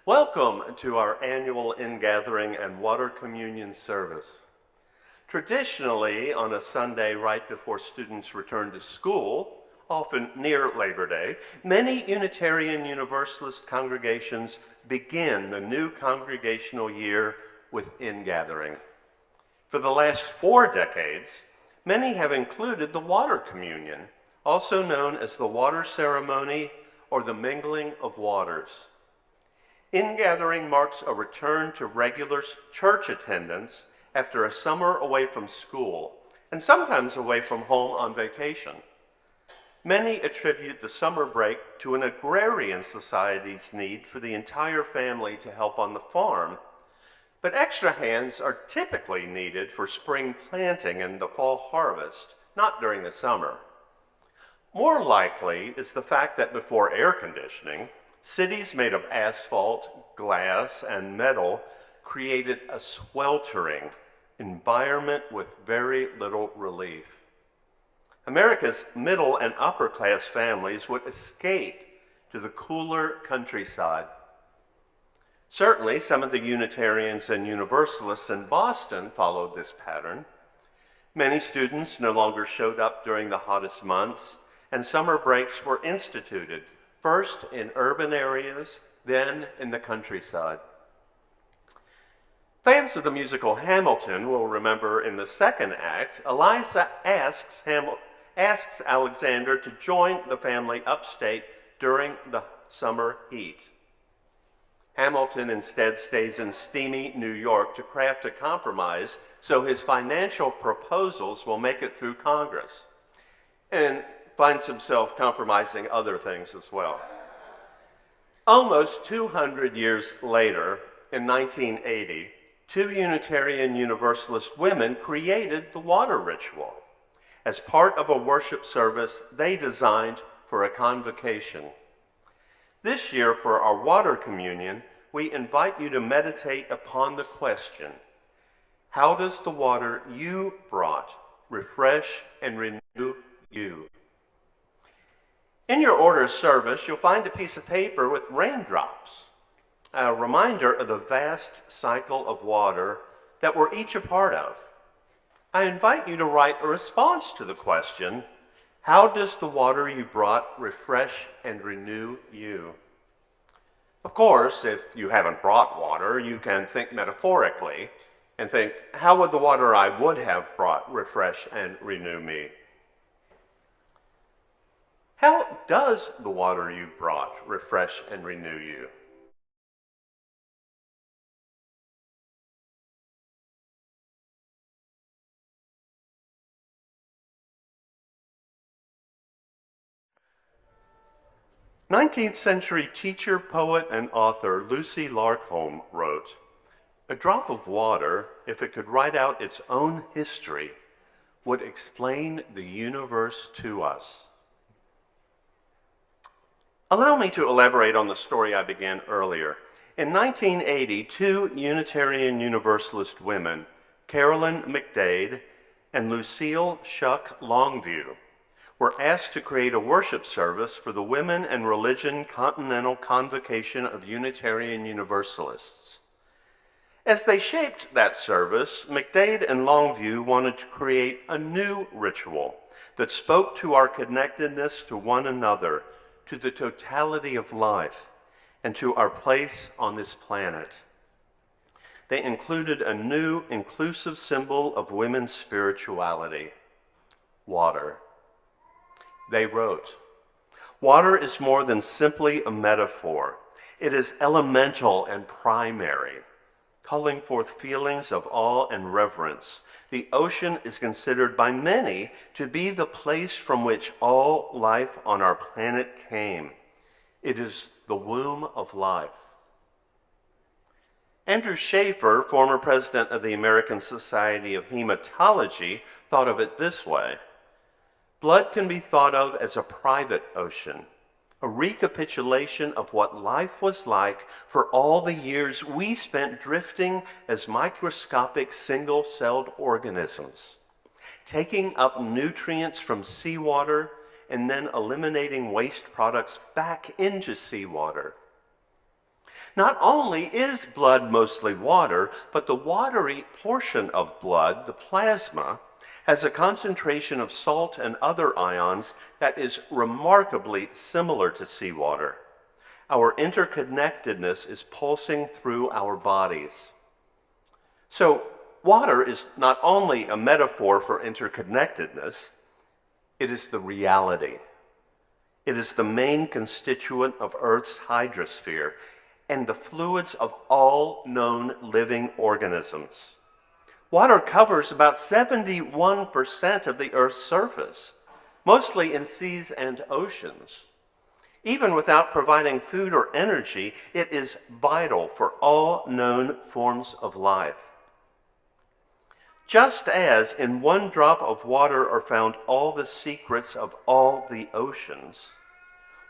Welcome to our annual Ingathering and Water Communion service. Traditionally, on a Sunday right before students return to school, often near Labor Day, many Unitarian Universalist congregations begin the new congregational year with Ingathering. For the last 4 decades, many have included the water communion, also known as the water ceremony or the mingling of waters. Ingathering marks a return to regular church attendance after a summer away from school, and sometimes away from home on vacation. Many attribute the summer break to an agrarian society's need for the entire family to help on the farm, but extra hands are typically needed for spring planting and the fall harvest, not during the summer. More likely is the fact that before air conditioning, cities made of asphalt, glass, and metal created a sweltering environment with very little relief. America's middle and upper class families would escape to the cooler countryside. Certainly, some of the Unitarians and Universalists in Boston followed this pattern. Many students no longer showed up during the hottest months, and summer breaks were instituted, first in urban areas, then in the countryside. Fans of the musical Hamilton will remember in the second act, Eliza asks Alexander to join the family upstate during the summer heat. Hamilton instead stays in steamy New York to craft a compromise so his financial proposals will make it through Congress, and finds himself compromising other things as well. Almost 200 years later, in 1980, 2 Unitarian Universalist women created the water ritual as part of a worship service they designed for a convocation. This year, for our water communion, we invite you to meditate upon the question, how does the water you brought refresh and renew you? In your order of service, you'll find a piece of paper with raindrops, a reminder of the vast cycle of water that we're each a part of. I invite you to write a response to the question, how does the water you brought refresh and renew you? Of course, if you haven't brought water, you can think metaphorically and think, how would the water I would have brought refresh and renew me? How does the water you brought refresh and renew you? Nineteenth century teacher, poet, and author Lucy Larcombe wrote, "A drop of water, if it could write out its own history, would explain the universe to us." Allow me to elaborate on the story I began earlier. In 1980, 2 Unitarian Universalist women, Carolyn McDade and Lucille Shuck Longview, were asked to create a worship service for the Women and Religion Continental Convocation of Unitarian Universalists. As they shaped that service, McDade and Longview wanted to create a new ritual that spoke to our connectedness to one another, to the totality of life, and to our place on this planet. They included a new inclusive symbol of women's spirituality, water. They wrote, "Water is more than simply a metaphor. It is elemental and primary, calling forth feelings of awe and reverence. The ocean is considered by many to be the place from which all life on our planet came. It is the womb of life." Andrew Schaefer, former president of the American Society of Hematology, thought of it this way: blood can be thought of as a private ocean, a recapitulation of what life was like for all the years we spent drifting as microscopic single-celled organisms, taking up nutrients from seawater and then eliminating waste products back into seawater. Not only is blood mostly water, but the watery portion of blood, the plasma, has a concentration of salt and other ions that is remarkably similar to seawater. Our interconnectedness is pulsing through our bodies. So, water is not only a metaphor for interconnectedness, it is the reality. It is the main constituent of Earth's hydrosphere and the fluids of all known living organisms. Water covers about 71% of the Earth's surface, mostly in seas and oceans. Even without providing food or energy, it is vital for all known forms of life. Just as in one drop of water are found all the secrets of all the oceans,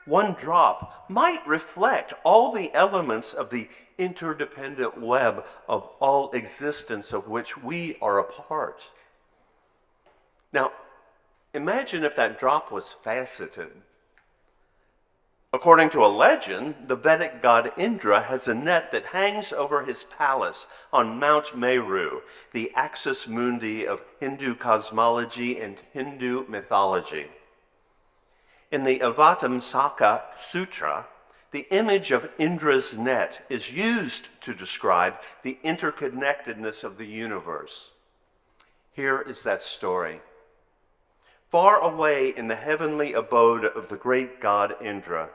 one drop might reflect all the elements of the interdependent web of all existence of which we are a part. Now, imagine if that drop was faceted. According to a legend, the Vedic god Indra has a net that hangs over his palace on Mount Meru, the axis mundi of Hindu cosmology and Hindu mythology. In the Avatamsaka Sutra, the image of Indra's net is used to describe the interconnectedness of the universe. Here is that story. Far away in the heavenly abode of the great god Indra,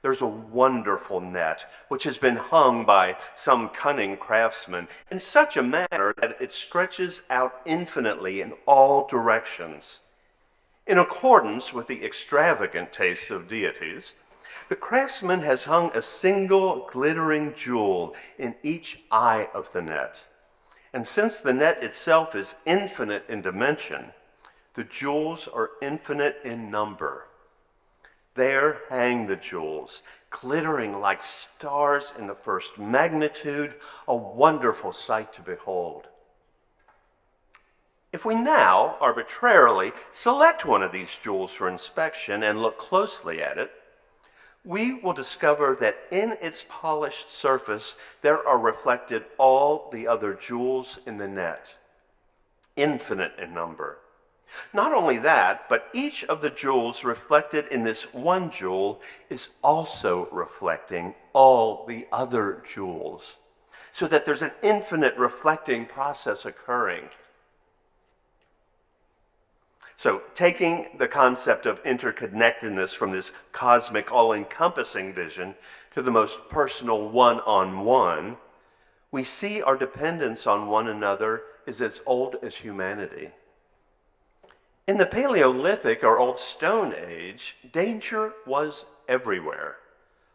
there's a wonderful net which has been hung by some cunning craftsman in such a manner that it stretches out infinitely in all directions. In accordance with the extravagant tastes of deities, the craftsman has hung a single glittering jewel in each eye of the net. And since the net itself is infinite in dimension, the jewels are infinite in number. There hang the jewels, glittering like stars in the first magnitude, a wonderful sight to behold. If we now arbitrarily select one of these jewels for inspection and look closely at it, we will discover that in its polished surface there are reflected all the other jewels in the net, infinite in number. Not only that, but each of the jewels reflected in this one jewel is also reflecting all the other jewels, so that there's an infinite reflecting process occurring. So, taking the concept of interconnectedness from this cosmic, all-encompassing vision to the most personal one-on-one, we see our dependence on one another is as old as humanity. In the Paleolithic or Old Stone Age, danger was everywhere.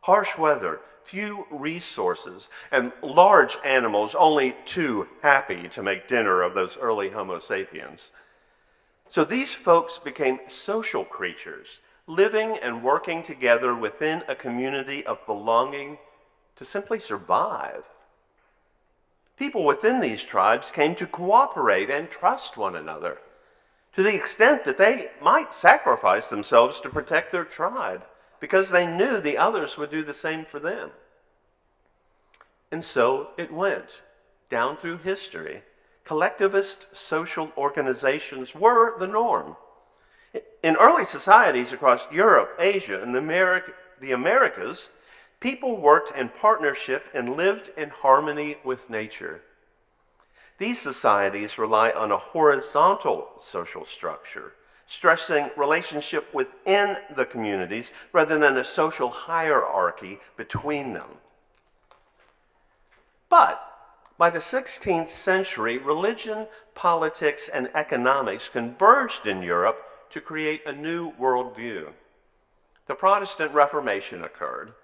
Harsh weather, few resources, and large animals only too happy to make dinner of those early Homo sapiens. So these folks became social creatures, living and working together within a community of belonging to simply survive. People within these tribes came to cooperate and trust one another, to the extent that they might sacrifice themselves to protect their tribe, because they knew the others would do the same for them. And so it went, down through history. Collectivist social organizations were the norm. In early societies across Europe, Asia, and the Americas, people worked in partnership and lived in harmony with nature. These societies rely on a horizontal social structure, stressing relationship within the communities rather than a social hierarchy between them. But by the 16th century, religion, politics, and economics converged in Europe to create a new worldview. The Protestant Reformation occurred,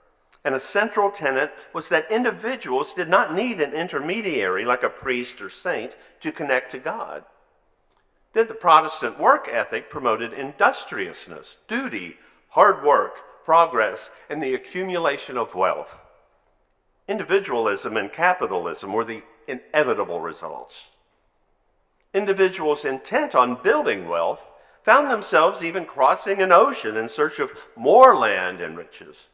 and a central tenet was that individuals did not need an intermediary like a priest or saint to connect to God. Then the Protestant work ethic promoted industriousness, duty, hard work, progress, and the accumulation of wealth. Individualism and capitalism were the inevitable results. Individuals intent on building wealth found themselves even crossing an ocean in search of more land and riches.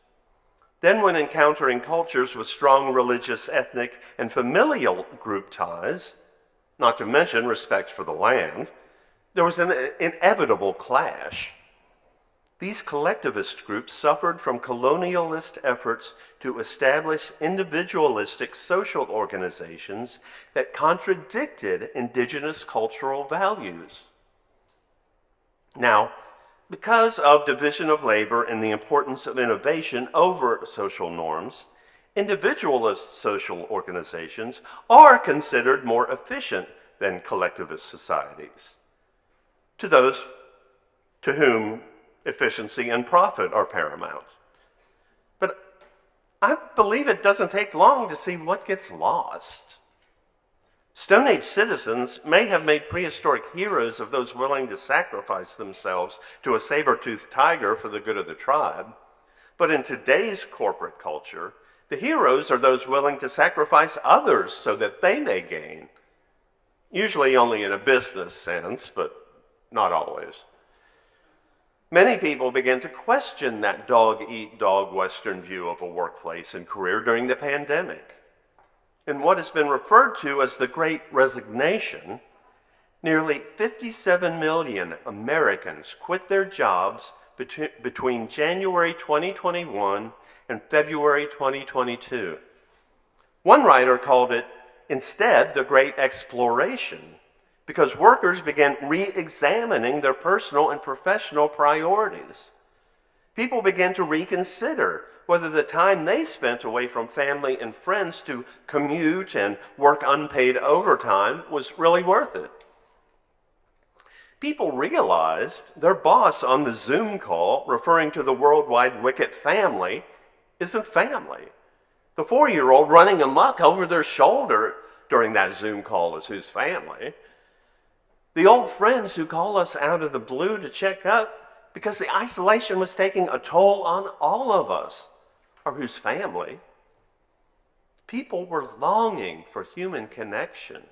Then when encountering cultures with strong religious, ethnic, and familial group ties, not to mention respect for the land, there was an inevitable clash. These collectivist groups suffered from colonialist efforts to establish individualistic social organizations that contradicted indigenous cultural values. Now, because of division of labor and the importance of innovation over social norms, individualist social organizations are considered more efficient than collectivist societies, to those to whom efficiency and profit are paramount. But I believe it doesn't take long to see what gets lost. Stone Age citizens may have made prehistoric heroes of those willing to sacrifice themselves to a saber-toothed tiger for the good of the tribe. But in today's corporate culture, the heroes are those willing to sacrifice others so that they may gain. Usually only in a business sense, but not always. Many people began to question that dog-eat-dog Western view of a workplace and career during the pandemic. In what has been referred to as the Great Resignation, nearly 57 million Americans quit their jobs between January 2021 and February 2022. One writer called it, instead, the Great Exploration, because workers began re-examining their personal and professional priorities. People began to reconsider whether the time they spent away from family and friends to commute and work unpaid overtime was really worth it. People realized their boss on the Zoom call, referring to the worldwide wicked family, isn't family. The 4-year-old running amok over their shoulder during that Zoom call is whose family. The old friends who call us out of the blue to check up because the isolation was taking a toll on all of us are whose family. People were longing for human connection.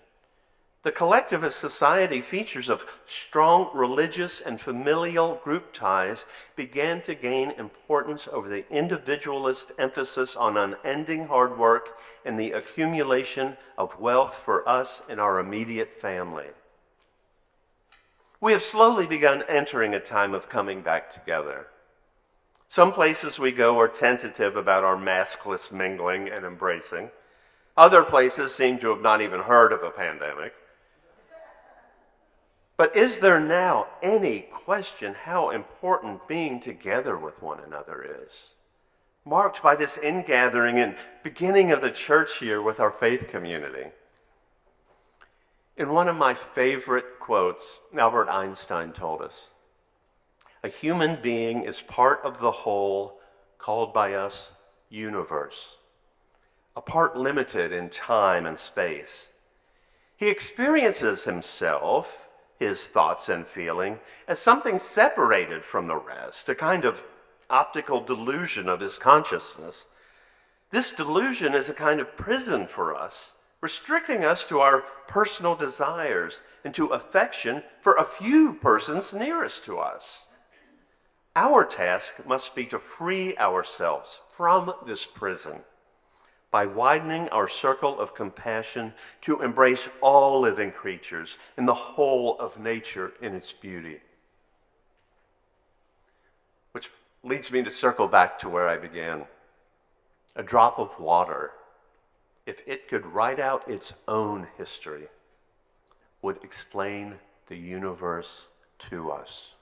The collectivist society features of strong religious and familial group ties began to gain importance over the individualist emphasis on unending hard work and the accumulation of wealth for us and our immediate family. We have slowly begun entering a time of coming back together. Some places we go are tentative about our maskless mingling and embracing. Other places seem to have not even heard of a pandemic. But is there now any question how important being together with one another is? Marked by this ingathering and beginning of the church year with our faith community. In one of my favorite quotes, Albert Einstein told us, "A human being is part of the whole called by us universe, a part limited in time and space. He experiences himself, his thoughts and feeling, as something separated from the rest, a kind of optical delusion of his consciousness. This delusion is a kind of prison for us, restricting us to our personal desires and to affection for a few persons nearest to us. Our task must be to free ourselves from this prison by widening our circle of compassion to embrace all living creatures and the whole of nature in its beauty." Which leads me to circle back to where I began. A drop of water, if it could write out its own history, would explain the universe to us.